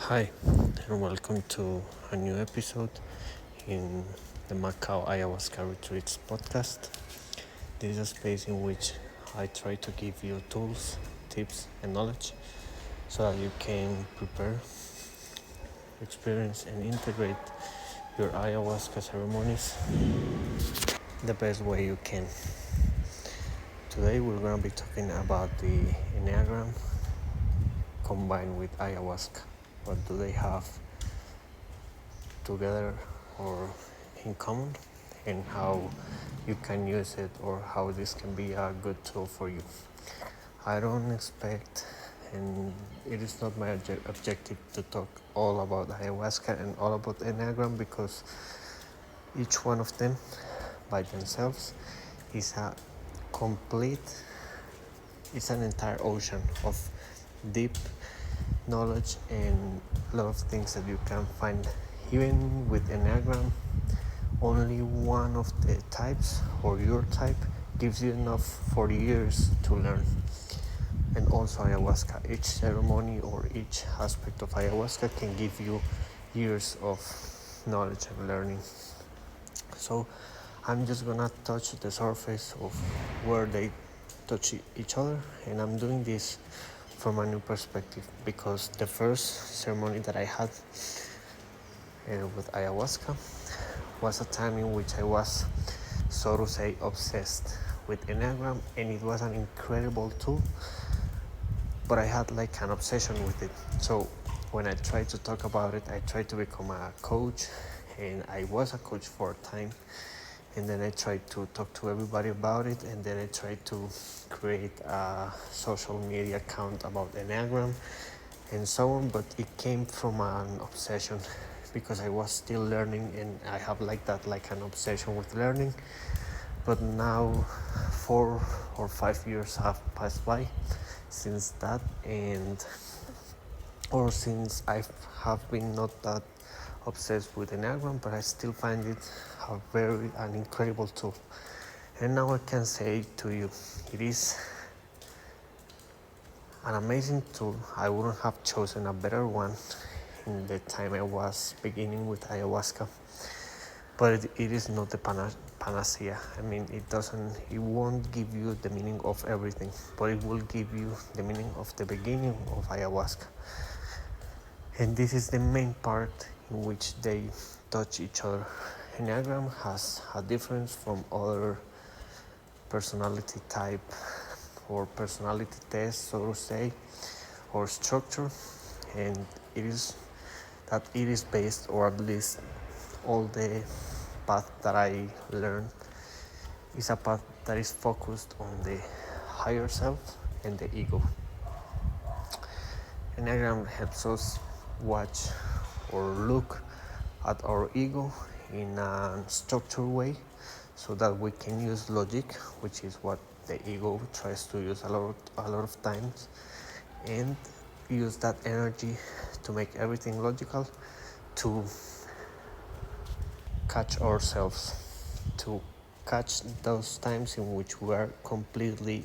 Hi, and welcome to a new episode in the Macau Ayahuasca Retreats podcast. This is a space in which I try to give you tools, tips, and knowledge so that you can prepare, experience, and integrate your ayahuasca ceremonies the best way you can. Today, we're going to be talking about the Enneagram combined with ayahuasca. What do they have together or in common, and how you can use it or how this can be a good tool for you. I don't expect, and it is not my objective to talk all about ayahuasca and all about Enneagram, because each one of them by themselves is it's an entire ocean of deep knowledge and a lot of things that you can find. Even with Enneagram, only one of the types or your type gives you enough for years to learn. And also ayahuasca, each ceremony or each aspect of ayahuasca can give you years of knowledge and learning. So I'm just gonna touch the surface of where they touch each other, and I'm doing this from a new perspective because the first ceremony that I had with ayahuasca was a time in which I was, so to say, obsessed with Enneagram, and it was an incredible tool, but I had like an obsession with it. So when I tried to talk about it, I tried to become a coach, and I was a coach for a time, and then I tried to talk to everybody about it, and then I tried to create a social media account about Enneagram and so on, but it came from an obsession because I was still learning, and I have like an obsession with learning. But now 4 or 5 years have passed by since that, since I have been not that obsessed with Enneagram, but I still find it an incredible tool. And now I can say to you, it is an amazing tool. I wouldn't have chosen a better one in the time I was beginning with ayahuasca, but it is not the panacea. I mean, it won't give you the meaning of everything, but it will give you the meaning of the beginning of ayahuasca. And this is the main part in which they touch each other. Enneagram has a difference from other personality type or personality test, so to say, or structure, and it is based, or at least all the path that I learned is a path that is focused on the higher self and the ego. Enneagram helps us watch or look at our ego in a structured way so that we can use logic, which is what the ego tries to use a lot of times, and use that energy to make everything logical, to catch ourselves, to catch those times in which we are completely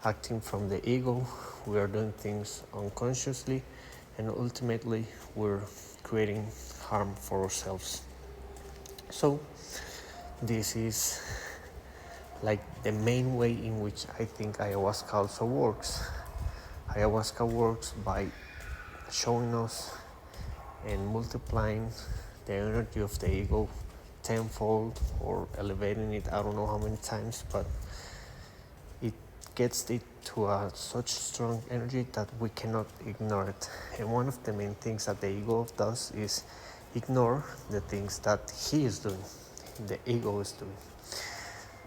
acting from the ego, we are doing things unconsciously, and ultimately we're creating harm for ourselves. So this is like the main way in which I think ayahuasca also works. Ayahuasca works by showing us and multiplying the energy of the ego tenfold, or elevating it, I don't know how many times, but it gets it to such strong energy that we cannot ignore it. And one of the main things that the ego does is ignore the things that he is doing, the ego is doing.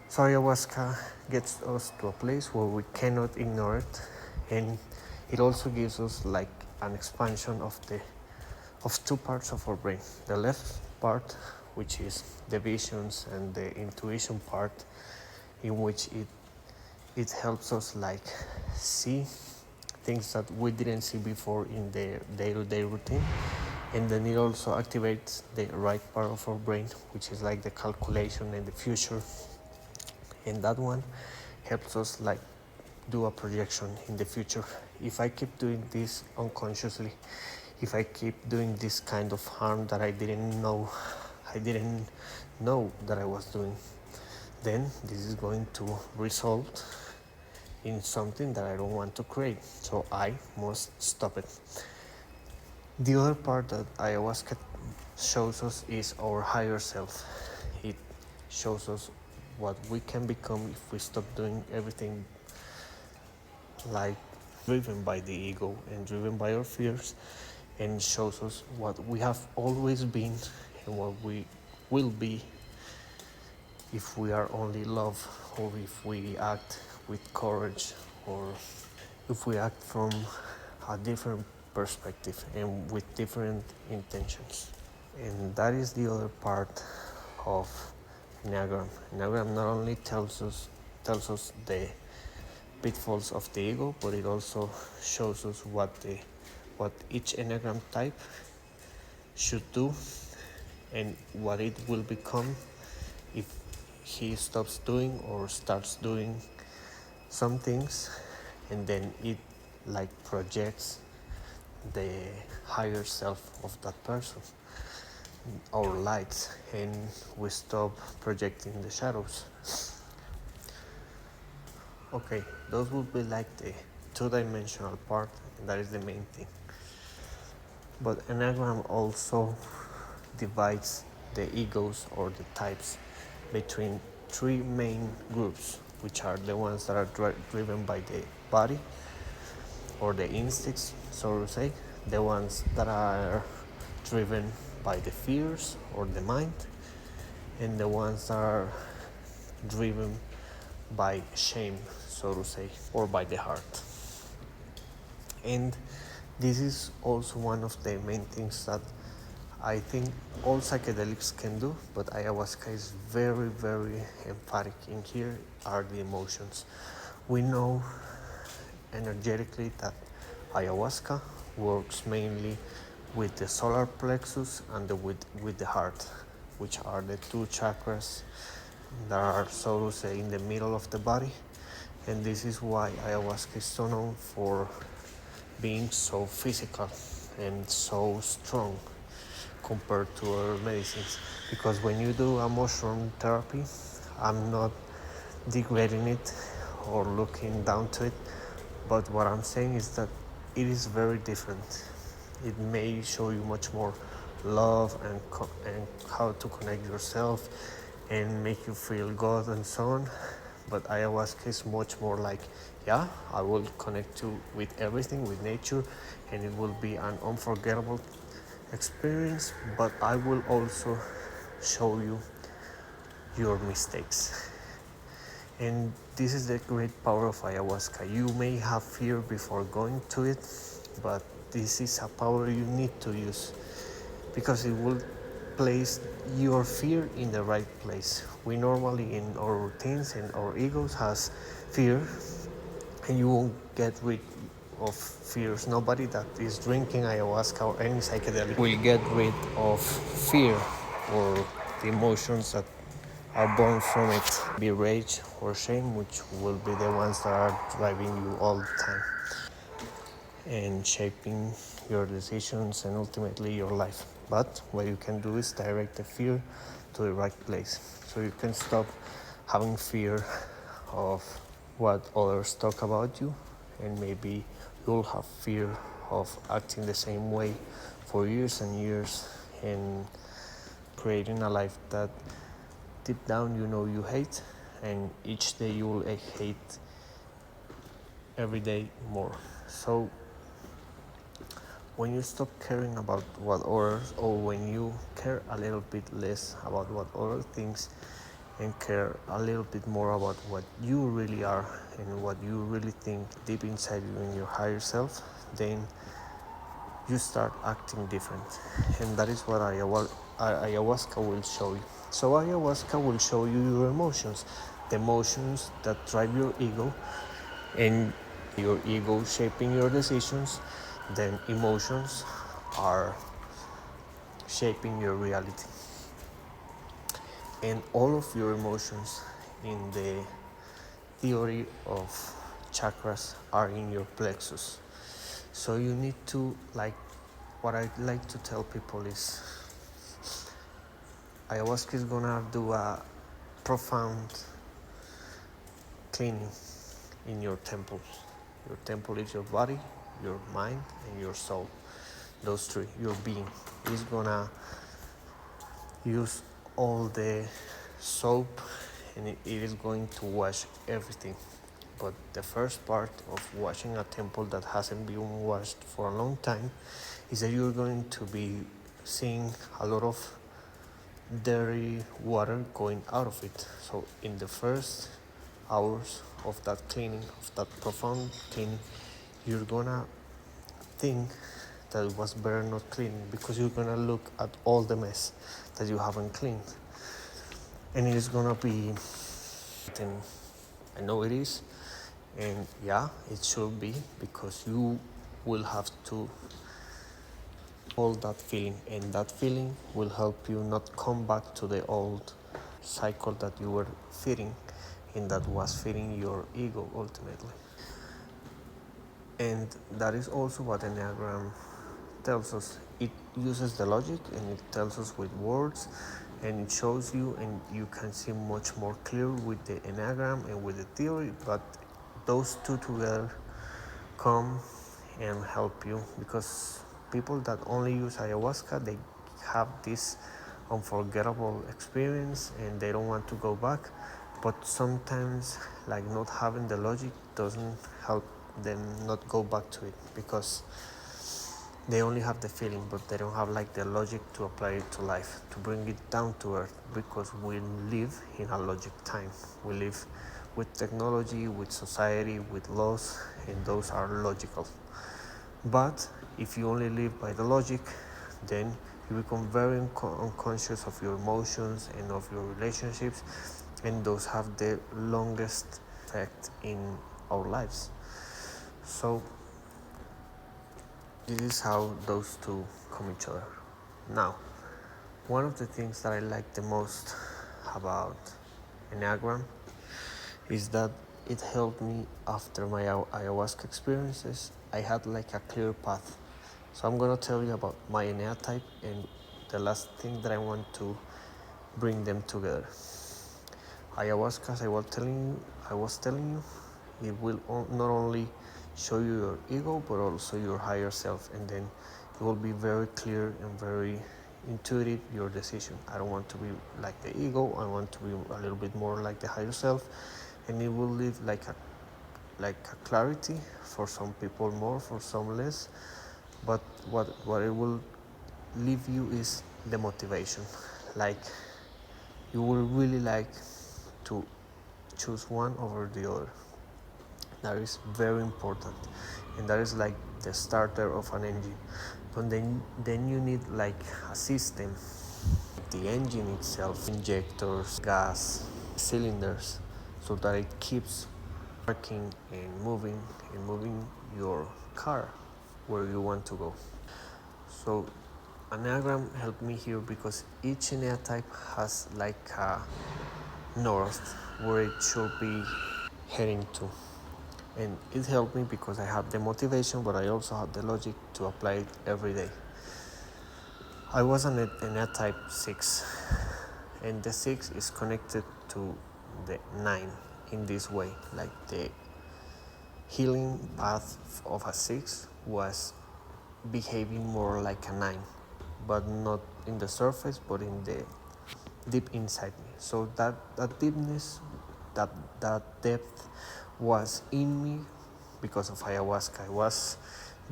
So ayahuasca gets us to a place where we cannot ignore it, and it also gives us like an expansion of two parts of our brain. The left part, which is the visions and the intuition part, in which it helps us like see things that we didn't see before in the day-to-day routine. And then it also activates the right part of our brain, which is like the calculation and the future, and that one helps us like do a projection in the future. If I keep doing this unconsciously, if I keep doing this kind of harm that I didn't know that I was doing, then this is going to result in something that I don't want to create. So I must stop it. The other part that ayahuasca shows us is our higher self. It shows us what we can become if we stop doing everything like driven by the ego and driven by our fears, and shows us what we have always been and what we will be if we are only love, or if we act with courage, or if we act from a different perspective and with different intentions. And that is the other part of Enneagram. Enneagram not only tells us the pitfalls of the ego, but it also shows us what each Enneagram type should do and what it will become if he stops doing or starts doing some things, and then it like projects the higher self of that person, our lights, and we stop projecting the shadows. Okay, those would be like the two-dimensional part, and that is the main thing. But Enneagram also divides the egos or the types between three main groups, which are the ones that are driven by the body or the instincts, so to say, the ones that are driven by the fears or the mind, and the ones that are driven by shame, so to say, or by the heart. And this is also one of the main things that I think all psychedelics can do, but ayahuasca is very, very emphatic in here, are the emotions. We know energetically that ayahuasca works mainly with the solar plexus and with the heart, which are the two chakras that are, so to say, in the middle of the body. And this is why ayahuasca is so known for being so physical and so strong compared to other medicines. Because when you do a mushroom therapy, I'm not degrading it or looking down to it, but what I'm saying is that it is very different. It may show you much more love and how to connect yourself and make you feel good and so on. But ayahuasca is much more like, yeah, I will connect you with everything, with nature, and it will be an unforgettable experience, but I will also show you your mistakes. And this is the great power of ayahuasca. You may have fear before going to it, but this is a power you need to use, because it will place your fear in the right place. We normally in our routines and our egos has fear, and you won't get rid of fears. Nobody that is drinking ayahuasca or any psychedelic will get rid of fear or the emotions that are born from it, be rage or shame, which will be the ones that are driving you all the time and shaping your decisions and ultimately your life. But what you can do is direct the fear to the right place, so you can stop having fear of what others talk about you, and maybe you'll have fear of acting the same way for years and years and creating a life that deep down you know you hate, and each day you will hate every day more. So when you stop caring about what others, or when you care a little bit less about what others think and care a little bit more about what you really are and what you really think deep inside you in your higher self, then you start acting different. And that is what ayahuasca will show you. So ayahuasca will show you your emotions, the emotions that drive your ego, and your ego shaping your decisions, then emotions are shaping your reality. And all of your emotions in the theory of chakras are in your plexus. So you need to like what I like to tell people is ayahuasca is gonna do a profound cleaning in your temples. Your temple is your body, your mind, and your soul. Those three, your being, is gonna use all the soap and it is going to wash everything. But the first part of washing a temple that hasn't been washed for a long time is that you're going to be seeing a lot of dirty water going out of it. So in the first hours of that cleaning, of that profound cleaning, you're gonna think that it was better not cleaning because you're gonna look at all the mess that you haven't cleaned. And it is gonna be, and I know it is, and yeah, it should be because you will have to hold that feeling, and that feeling will help you not come back to the old cycle that you were feeding, and that was feeding your ego ultimately. And that is also what Enneagram tells us. It uses the logic and it tells us with words, and it shows you, and you can see much more clear with the Enneagram and with the theory, but those two together come and help you, because people that only use ayahuasca, they have this unforgettable experience and they don't want to go back. But sometimes, like, not having the logic doesn't help them not go back to it, because they only have the feeling, but they don't have like the logic to apply it to life, to bring it down to earth, because we live in a logic time. We live with technology, with society, with laws, and those are logical. But if you only live by the logic, then you become very unconscious of your emotions and of your relationships, and those have the longest effect in our lives. So this is how those two come each other. Now, one of the things that I like the most about Enneagram is that it helped me after my ayahuasca experiences. I had like a clear path. So I'm gonna tell you about my Enneatype type and the last thing that I want to bring them together. Ayahuasca, as I was telling you, it will not only show you your ego, but also your higher self, and then it will be very clear and very intuitive, your decision. I don't want to be like the ego, I want to be a little bit more like the higher self, and it will leave like a clarity, for some people more, for some less, but what it will leave you is the motivation. Like, you will really like to choose one over the other. That is very important, and that is like the starter of an engine. But then you need like a system, the engine itself, injectors, gas, cylinders, so that it keeps working and moving your car where you want to go. So Enneagram helped me here because each Enneatype type has like a north where it should be heading to. And it helped me because I have the motivation, but I also have the logic to apply it every day. I was an Enneatype 6, and the 6 is connected to the 9 in this way. Like, the healing path of a 6 was behaving more like a 9, but not in the surface, but in the deep inside me. So that deepness, that depth was in me because of ayahuasca. I was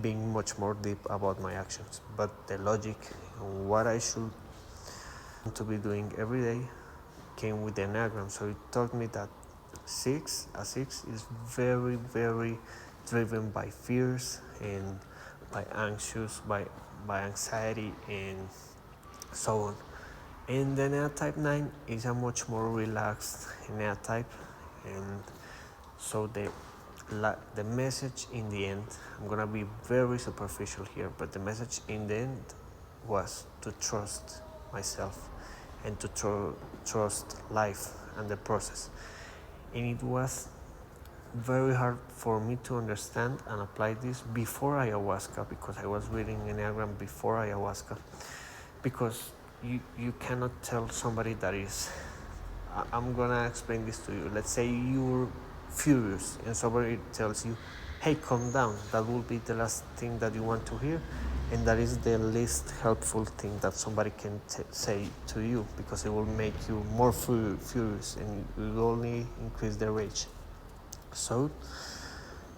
being much more deep about my actions, but the logic and what I should to be doing every day came with the Enneagram. So it taught me that a 6 is very, very driven by fears and by anxiety and so on. And the Enneatype 9 is a much more relaxed Enneatype, and so the message in the end, I'm gonna be very superficial here, but the message in the end was to trust myself and to trust life and the process. And it was very hard for me to understand and apply this before ayahuasca, because I was reading Enneagram before ayahuasca. Because you cannot tell somebody that is, I'm gonna explain this to you. Let's say you're furious and somebody tells you, hey, calm down. That will be the last thing that you want to hear, and that is the least helpful thing that somebody can say to you, because it will make you more furious and it will only increase the rage. So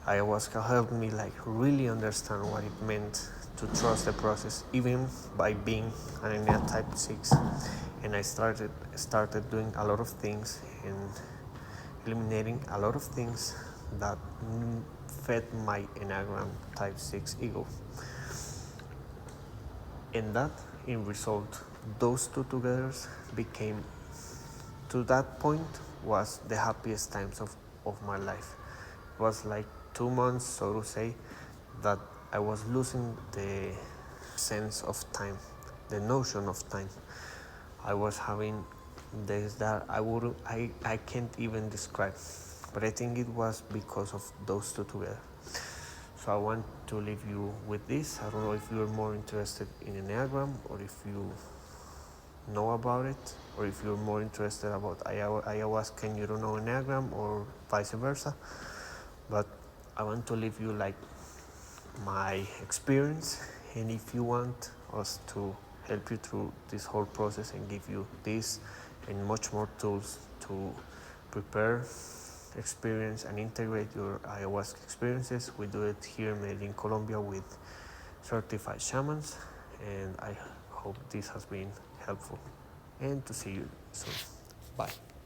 ayahuasca helped me like really understand what it meant to trust the process, even by being an Enneagram type 6. And I started doing a lot of things and eliminating a lot of things that fed my Enneagram type 6 ego. And that, in result, those two together became, to that point, was the happiest times of my life. It was like 2 months, so to say, that I was losing the sense of time, the notion of time. I was having days that I can't even describe, but I think it was because of those two together. So I want to leave you with this. I don't know if you're more interested in Enneagram, or if you know about it, or if you're more interested about ayahuasca and you don't know Enneagram, or vice versa. But I want to leave you like my experience, and if you want us to help you through this whole process and give you this and much more tools to prepare, experience, and integrate your ayahuasca experiences, we do it here in Medellin, Colombia, with certified shamans. And I hope this has been helpful, and to see you soon. Bye.